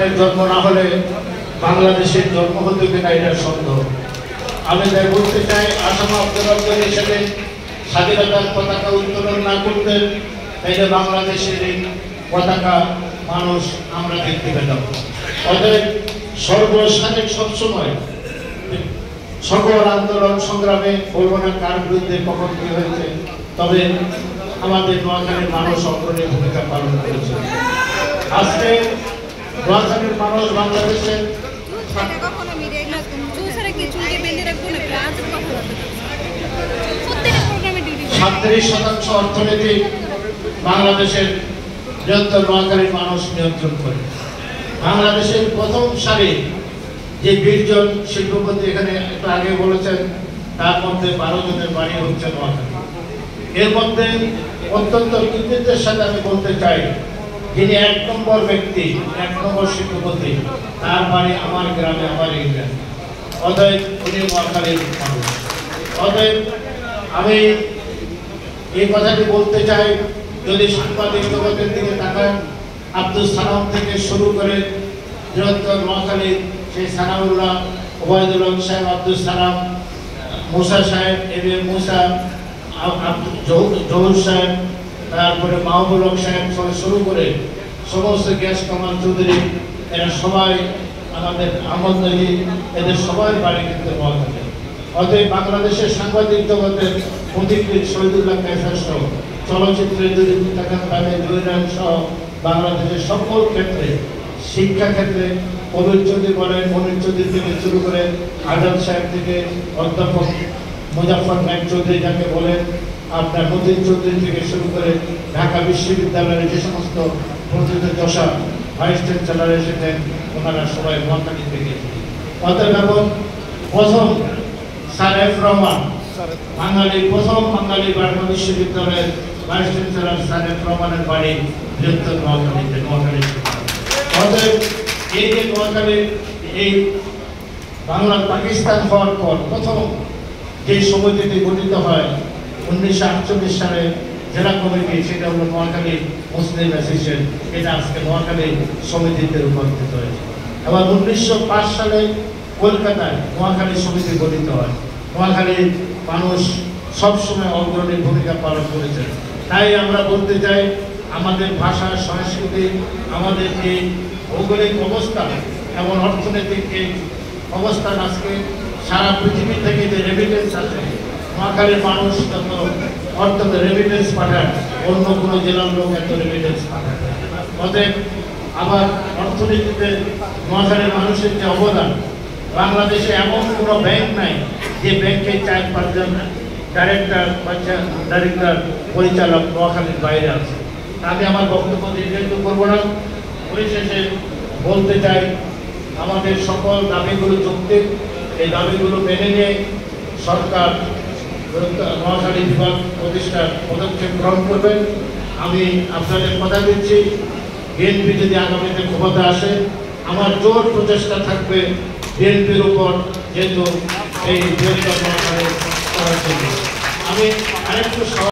নোয়াখালীর জন্ম না হলে বাংলাদেশের জন্ম হতে কিনা এটা সন্দেহ। আমি তাই বলতে চাই, আসাম আব্দুল হিসেবে স্বাধীনতার পতাকা উত্তোলন না করতেন, তাইলে বাংলাদেশের এই পতাকা মানুষ আমরা দেখতে পেতাম। অতএব সর্বসাধক সবসময় সকল আন্দোলন সংগ্রামে, বলবো না কার বিরুদ্ধে কখন কি হয়েছে, তবে আমাদের নোয়াখালীর মানুষ অগ্রণী ভূমিকা পালন করেছে। আজকে নোয়াখালীর মানুষ বাংলাদেশের 37% অর্থনীতি বাংলাদেশের বৃহত্তর নোয়াখালীর মানুষ নিয়ন্ত্রণ করে। বাংলাদেশের প্রথম সারি যে 20 জন শিল্পপতি এখানে একটু আগে বলেছেন, তার মধ্যে 12 জনের বাড়ি হচ্ছে নোয়াখালী। এর মধ্যে অত্যন্ত কৃতিত্বের সাথে আমি বলতে চাই, যিনি 1 নম্বর ব্যক্তি, 1 নম্বর শিল্পপতি, তার বাড়ি আমার গ্রামে, আমার এই গ্রামে। অতএব উনি নোয়াখালীর মানুষ। অতএব আমি এই কথাটি বলতে চাই, যদি সাংবাদিক জগতের দিকে তাকান, আব্দুল সালাম থেকে শুরু করে বৃহত্তর নোয়াখালীর সেই সানাউল্লাহ, ওবায়দুল হক সাহেব, আব্দুল সালাম, মুসা সাহেব, এবিএম মুসা, জহুর সাহেব, তারপরে মাহবুল হক সাহেব থেকে শুরু করে সমস্ত গ্যাস কামাল চৌধুরী, এরা সবাই আমাদের আহমদ নদী, এদের সবাই বাড়ি কিন্তু নোয়াখালী। অতএব বাংলাদেশের সাংবাদিক জগতের প্রতিক্রিয়া শহীদুল্লাহ কায়সার সহ, চলচ্চিত্রের সহ বাংলাদেশের সকল ক্ষেত্রে, শিক্ষা ক্ষেত্রে কবির চৌধুরী বলেন, মনির চৌধুরী থেকে শুরু করে আজাদ সাহেব থেকে অধ্যাপক মুজাফর নাইক চৌধুরী যাকে বলেন, আপনার মতিন চৌধুরী থেকে শুরু করে ঢাকা বিশ্ববিদ্যালয়ের যে সমস্ত প্রথিতযশা ভাইস চ্যান্সেলর এসেছেন, ওনারা সবাই নোয়াখালী থেকে। অতএব এখন প্রথম স্যার এফ রহমান, প্রথম বাঙালি ঢাকা বিশ্ববিদ্যালয়ের ভাইস চ্যান্সেলর স্যার এফ রহমানের বাড়ি বৃহত্তর নোয়াখালীতে, নোয়াখালী। অতএব এই যে নোয়াখালীর এই বাংলা পাকিস্তান হওয়ার পর প্রথম যে সমিতিটি গঠিত হয় 1948 সালে জেলা কমিটি, সেটা হলো নোয়াখালী মুসলিম অ্যাসোসিয়েশন। এটা আজকে নোয়াখালী সমিতিতে রূপান্তরিত হয়েছে। আবার 1905 সালে কলকাতায় নোয়াখালী সমিতি গঠিত হয়। নোয়াখালীর মানুষ সবসময় অগ্রণী ভূমিকা পালন করেছে। তাই আমরা বলতে চাই, আমাদের ভাষা, সংস্কৃতি, আমাদের এই ভৌগোলিক অবস্থান এবং অর্থনৈতিক এই অবস্থান, আজকে সারা পৃথিবী থেকে যে রেমিটেন্স আছে, নোয়াখালীর মানুষ যত অর্থ রেমিটেন্স পাঠায়, অন্য কোনো জেলার লোক এত রেমিটেন্স পাঠায়। অতএব আবার অর্থনীতিতে নোয়াখালীর মানুষের যে অবদান, বাংলাদেশে এমন কোনো ব্যাংক নাই যে ব্যাংকে 4-5 জন ডাইরেক্টর পরিচালক নোয়াখালীর বাইরে আছে। আমি আমার বক্তব্য দীর্ঘায়িত করবো না। পরিশেষে বলতে চাই, আমাদের সকল দাবিগুলো যৌক্তিক। এই দাবিগুলো মেনে নিয়ে সরকার নোয়াখালী বিভাগ প্রতিষ্ঠার পদক্ষেপ গ্রহণ করবেন। আমি আপনাদের কথা দিচ্ছি, বিএনপি যদি আগামীতে ক্ষমতা আসে, আমার জোর প্রচেষ্টা থাকবে বিএনপির উপর, যেহেতু এই বৃহত্তর নোয়াখালী করার জন্য। আমি আরেকটু